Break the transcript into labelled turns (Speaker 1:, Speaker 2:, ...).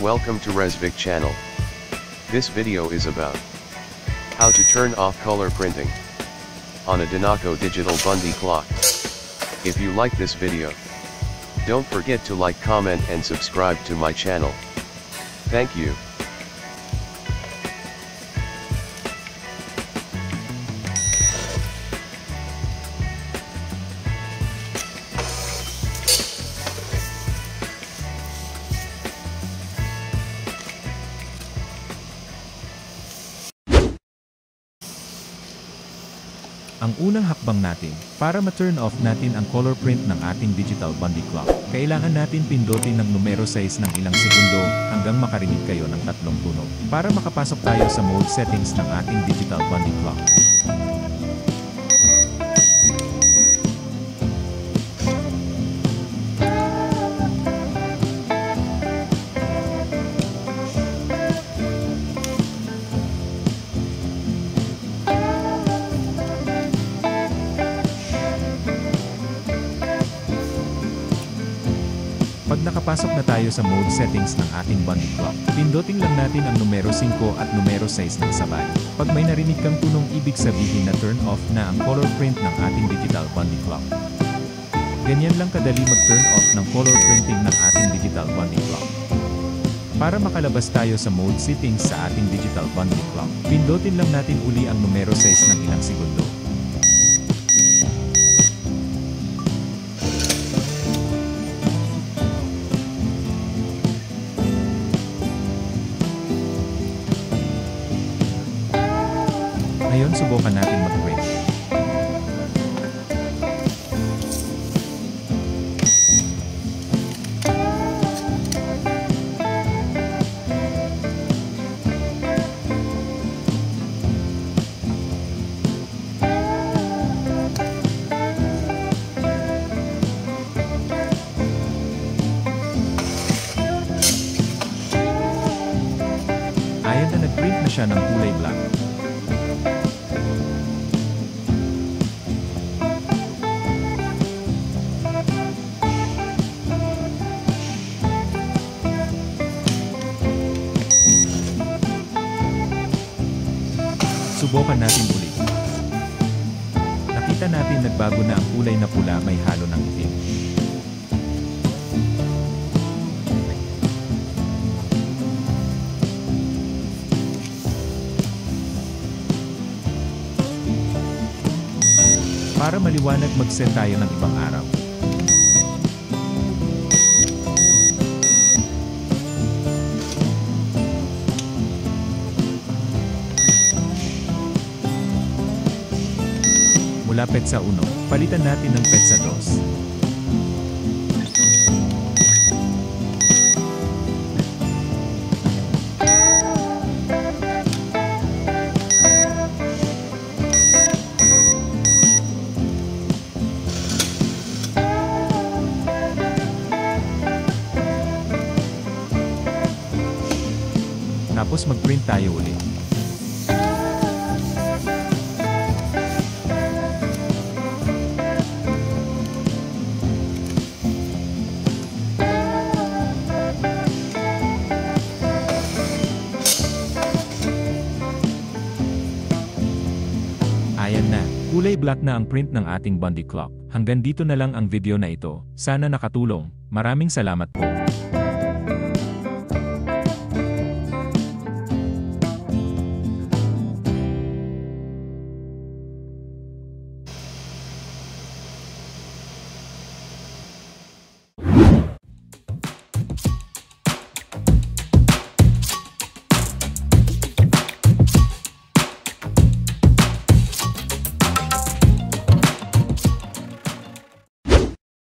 Speaker 1: Welcome to Resvic channel. This video is about how to turn off color printing on a Dinaco digital Bundy clock. If you like this video, don't forget to like, comment and subscribe to my channel. Thank you.
Speaker 2: Ang unang hakbang natin, para ma-turn off natin ang color print ng ating digital Bundy clock, kailangan natin pindutin ng numero 6 ng ilang segundo hanggang makarinig kayo ng tatlong tunog. Para makapasok tayo sa mode settings ng ating digital Bundy clock. Pag nakapasok na tayo sa mode settings ng ating Bundy clock, pindutin lang natin ang numero 5 at numero 6 ng sabay. Pag may narinig kang tunog, ibig sabihin na turn off na ang color print ng ating digital Bundy clock. Ganyan lang kadali mag-turn off ng color printing ng ating digital Bundy clock. Para makalabas tayo sa mode settings sa ating digital Bundy clock, pindutin lang natin uli ang numero 6 ng ilang segundo. Ngayon, subukan natin mag-print. Ayan na, nag-print na siya ng kulay black. Subukan natin ulit. Nakita natin nagbago na ang kulay na pula, may halo ng itim. Para maliwanag, mag-set tayo ng ibang araw. Mula petsa 1, palitan natin ng petsa 2. Tapos mag-print tayo ulit. Ayan na, kulay black na ang print ng ating Bundy clock. Hanggang dito na lang ang video na ito. Sana nakatulong. Maraming salamat po.